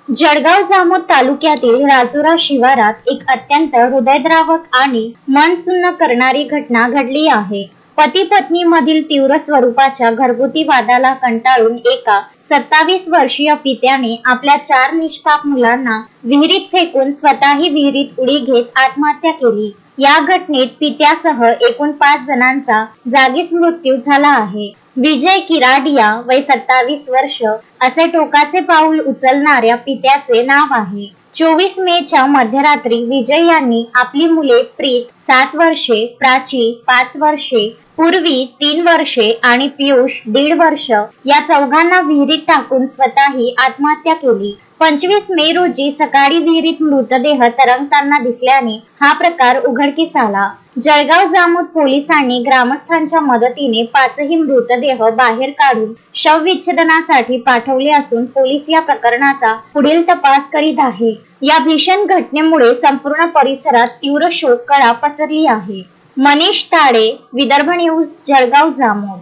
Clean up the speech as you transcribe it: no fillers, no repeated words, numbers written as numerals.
जळगाव जामोद तालुक्यातील राजुरा शिवारात एक अत्यंत हृदयद्रावक आणि मन सुन्न करणारी घटना घडली आहे. पती पत्नी मधील तीव्र स्वरूपाच्या घरगुती वादाला कंटाळून एका 27 वर्षीय पित्याने आपल्या 4 निष्पाप मुलांना विहिरीत फेकून स्वतःही विहिरीत उडी घेत आत्महत्या केली. या घटनेत पित्यासह एकूण 5 जणांचा जागीच मृत्यू झाला आहे. विजय किराडिया वय 27 वर्ष असे टोकाचे पाऊल उचलणाऱ्या पित्याचे नाव आहे. 24 मेच्या मध्यरात्री विजय यांनी आपली मुले प्रीत 7 वर्षे, प्राची 5 वर्षे, पूर्वी 3 वर्षे आणि पियुष 1.5 वर्ष या चौघांना विहिरीत टाकून स्वतःही आत्महत्या केली. 25 मे रोजी सकाळी विहिरीत मृतदेह तरंगताना दिसल्याने हा प्रकार उघडकीस आला. जळगाव जामोद पोलिसांनी ग्रामस्थांच्या मदतीने 5ही मृतदेह बाहेर काढून शवविच्छेदनासाठी पाठवले असून पोलीस या प्रकरणाचा पुढील तपास करीत आहे. या भीषण घटनेमुळे संपूर्ण परिसरात तीव्र शोककळा पसरली आहे. मनीष ताडे, विदर्भ न्यूज, जळगाव जामोद.